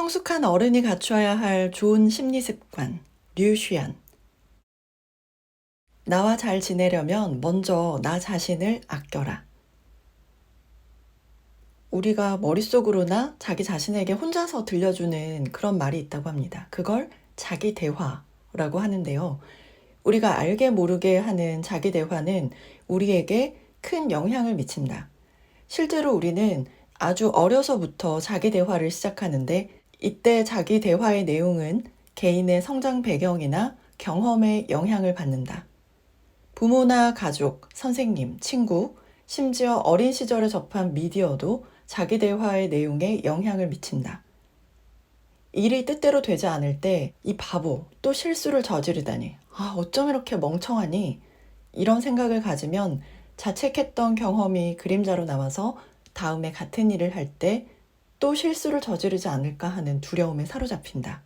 성숙한 어른이 갖춰야 할 좋은 심리 습관. 류슈안. 나와 잘 지내려면 먼저 나 자신을 아껴라. 우리가 머릿속으로나 자기 자신에게 혼자서 들려주는 그런 말이 있다고 합니다. 그걸 자기 대화라고 하는데요. 우리가 알게 모르게 하는 자기 대화는 우리에게 큰 영향을 미친다. 실제로 우리는 아주 어려서부터 자기 대화를 시작하는데, 이때 자기 대화의 내용은 개인의 성장 배경이나 경험에 영향을 받는다. 부모나 가족, 선생님, 친구, 심지어 어린 시절에 접한 미디어도 자기 대화의 내용에 영향을 미친다. 일이 뜻대로 되지 않을 때 이 바보, 또 실수를 저지르다니, 어쩜 이렇게 멍청하니? 이런 생각을 가지면 자책했던 경험이 그림자로 남아서 다음에 같은 일을 할 때 또 실수를 저지르지 않을까 하는 두려움에 사로잡힌다.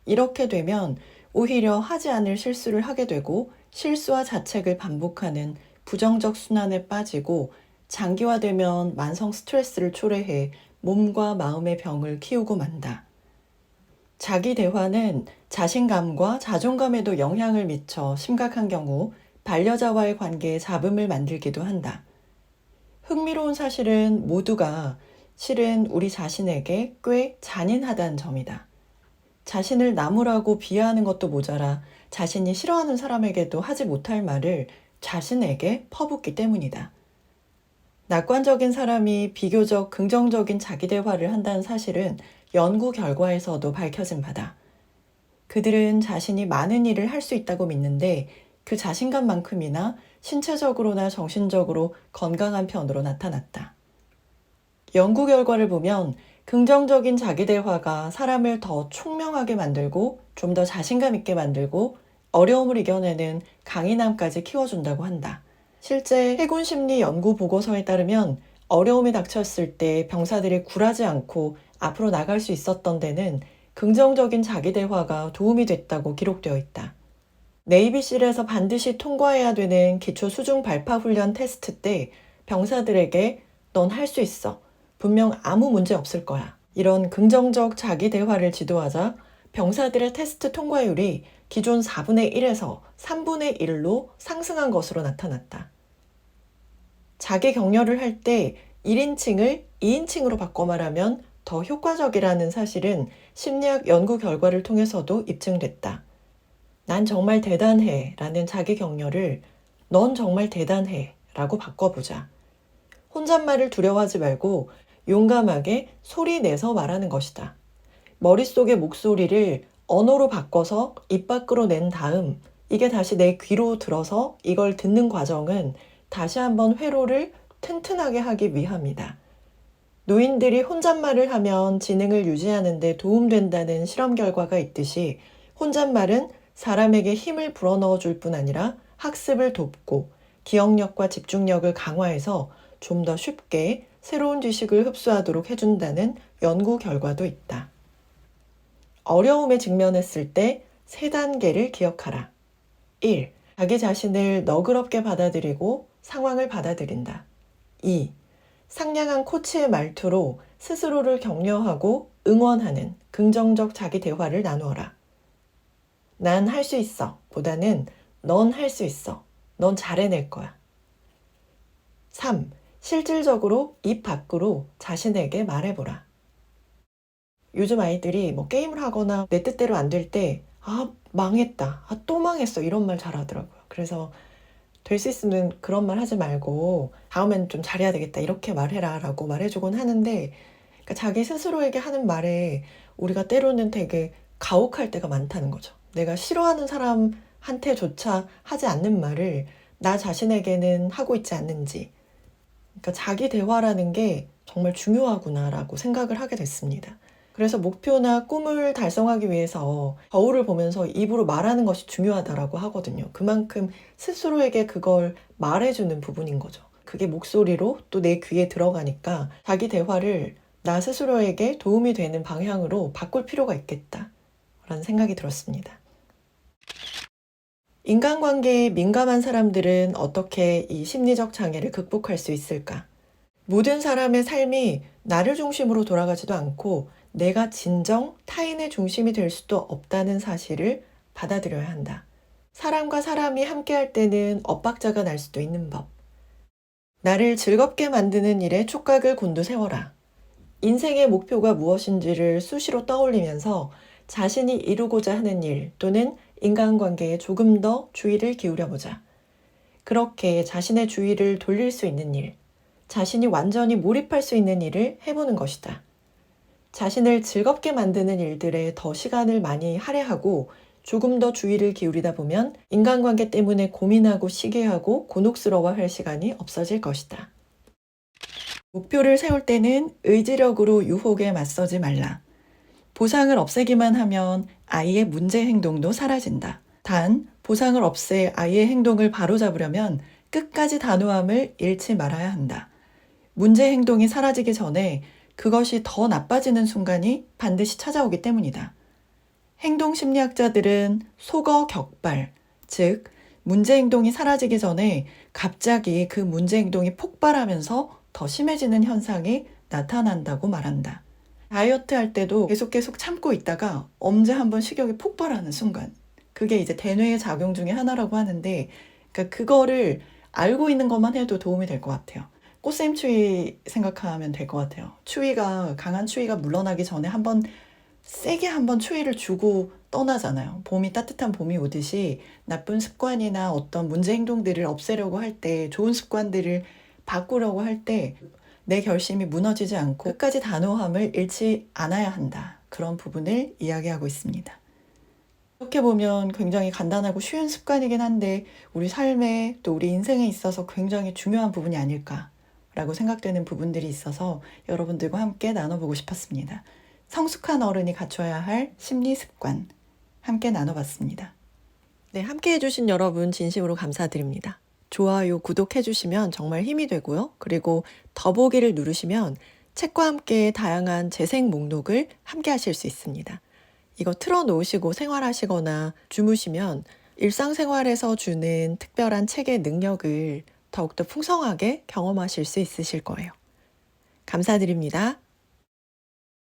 이렇게 되면 오히려 하지 않을 실수를 하게 되고 실수와 자책을 반복하는 부정적 순환에 빠지고, 장기화되면 만성 스트레스를 초래해 몸과 마음의 병을 키우고 만다. 자기 대화는 자신감과 자존감에도 영향을 미쳐 심각한 경우 반려자와의 관계에 잡음을 만들기도 한다. 흥미로운 사실은 모두가 실은 우리 자신에게 꽤 잔인하다는 점이다. 자신을 나무라고 비하하는 것도 모자라 자신이 싫어하는 사람에게도 하지 못할 말을 자신에게 퍼붓기 때문이다. 낙관적인 사람이 비교적 긍정적인 자기 대화를 한다는 사실은 연구 결과에서도 밝혀진 바다. 그들은 자신이 많은 일을 할 수 있다고 믿는데 그 자신감만큼이나 신체적으로나 정신적으로 건강한 편으로 나타났다. 연구 결과를 보면 긍정적인 자기 대화가 사람을 더 총명하게 만들고 좀 더 자신감 있게 만들고 어려움을 이겨내는 강인함까지 키워준다고 한다. 실제 해군 심리 연구 보고서에 따르면 어려움이 닥쳤을 때 병사들이 굴하지 않고 앞으로 나갈 수 있었던 데는 긍정적인 자기 대화가 도움이 됐다고 기록되어 있다. 네이비실에서 반드시 통과해야 되는 기초 수중 발파 훈련 테스트 때 병사들에게 넌 할 수 있어. 분명 아무 문제 없을 거야. 이런 긍정적 자기 대화를 지도하자 병사들의 테스트 통과율이 기존 4분의 1에서 3분의 1로 상승한 것으로 나타났다. 자기 격려를 할 때 1인칭을 2인칭으로 바꿔 말하면 더 효과적이라는 사실은 심리학 연구 결과를 통해서도 입증됐다. 난 정말 대단해 라는 자기 격려를 넌 정말 대단해 라고 바꿔보자. 혼잣말을 두려워하지 말고 용감하게 소리 내서 말하는 것이다. 머릿속의 목소리를 언어로 바꿔서 입 밖으로 낸 다음 이게 다시 내 귀로 들어서 이걸 듣는 과정은 다시 한번 회로를 튼튼하게 하기 위함이다. 노인들이 혼잣말을 하면 지능을 유지하는 데 도움된다는 실험 결과가 있듯이 혼잣말은 사람에게 힘을 불어넣어 줄 뿐 아니라 학습을 돕고 기억력과 집중력을 강화해서 좀 더 쉽게 새로운 지식을 흡수하도록 해준다는 연구 결과도 있다. 어려움에 직면했을 때 3단계를 기억하라. 1. 자기 자신을 너그럽게 받아들이고 상황을 받아들인다. 2. 상냥한 코치의 말투로 스스로를 격려하고 응원하는 긍정적 자기 대화를 나누어라. 난 할 수 있어 보다는 넌 할 수 있어. 넌 잘해낼 거야. 3. 실질적으로 입 밖으로 자신에게 말해보라. 요즘 아이들이 게임을 하거나 내 뜻대로 안 될 때 망했다. 또 망했어. 이런 말 잘하더라고요. 그래서 될 수 있으면 그런 말 하지 말고 다음엔 좀 잘해야 되겠다. 이렇게 말해라 라고 말해주곤 하는데, 그러니까 자기 스스로에게 하는 말에 우리가 때로는 되게 가혹할 때가 많다는 거죠. 내가 싫어하는 사람한테조차 하지 않는 말을 나 자신에게는 하고 있지 않는지. 그러니까 자기 대화라는 게 정말 중요하구나라고 생각을 하게 됐습니다. 그래서 목표나 꿈을 달성하기 위해서 거울을 보면서 입으로 말하는 것이 중요하다라고 하거든요. 그만큼 스스로에게 그걸 말해주는 부분인 거죠. 그게 목소리로 또 내 귀에 들어가니까 자기 대화를 나 스스로에게 도움이 되는 방향으로 바꿀 필요가 있겠다라는 생각이 들었습니다. 인간관계에 민감한 사람들은 어떻게 이 심리적 장애를 극복할 수 있을까? 모든 사람의 삶이 나를 중심으로 돌아가지도 않고 내가 진정 타인의 중심이 될 수도 없다는 사실을 받아들여야 한다. 사람과 사람이 함께할 때는 엇박자가 날 수도 있는 법. 나를 즐겁게 만드는 일에 촉각을 곤두세워라. 인생의 목표가 무엇인지를 수시로 떠올리면서 자신이 이루고자 하는 일 또는 인간관계에 조금 더 주의를 기울여보자. 그렇게 자신의 주의를 돌릴 수 있는 일, 자신이 완전히 몰입할 수 있는 일을 해보는 것이다. 자신을 즐겁게 만드는 일들에 더 시간을 많이 할애하고 조금 더 주의를 기울이다 보면 인간관계 때문에 고민하고 시기하고 곤혹스러워할 시간이 없어질 것이다. 목표를 세울 때는 의지력으로 유혹에 맞서지 말라. 보상을 없애기만 하면 아이의 문제 행동도 사라진다. 단, 보상을 없애 아이의 행동을 바로잡으려면 끝까지 단호함을 잃지 말아야 한다. 문제 행동이 사라지기 전에 그것이 더 나빠지는 순간이 반드시 찾아오기 때문이다. 행동 심리학자들은 속어 격발, 즉 문제 행동이 사라지기 전에 갑자기 그 문제 행동이 폭발하면서 더 심해지는 현상이 나타난다고 말한다. 다이어트 할 때도 계속 참고 있다가 언제 한번 식욕이 폭발하는 순간, 그게 이제 대뇌의 작용 중에 하나라고 하는데, 그러니까 그거를 알고 있는 것만 해도 도움이 될 것 같아요. 꽃샘 추위 생각하면 될 것 같아요. 강한 추위가 물러나기 전에 세게 한번 추위를 주고 떠나잖아요. 따뜻한 봄이 오듯이 나쁜 습관이나 어떤 문제 행동들을 없애려고 할 때, 좋은 습관들을 바꾸려고 할 때 내 결심이 무너지지 않고 끝까지 단호함을 잃지 않아야 한다. 그런 부분을 이야기하고 있습니다. 이렇게 보면 굉장히 간단하고 쉬운 습관이긴 한데 우리 삶에 또 우리 인생에 있어서 굉장히 중요한 부분이 아닐까라고 생각되는 부분들이 있어서 여러분들과 함께 나눠보고 싶었습니다. 성숙한 어른이 갖춰야 할 심리 습관 함께 나눠봤습니다. 네, 함께 해주신 여러분 진심으로 감사드립니다. 좋아요, 구독해주시면 정말 힘이 되고요. 그리고 더보기를 누르시면 책과 함께 다양한 재생 목록을 함께 하실 수 있습니다. 이거 틀어놓으시고 생활하시거나 주무시면 일상생활에서 주는 특별한 책의 능력을 더욱더 풍성하게 경험하실 수 있으실 거예요. 감사드립니다.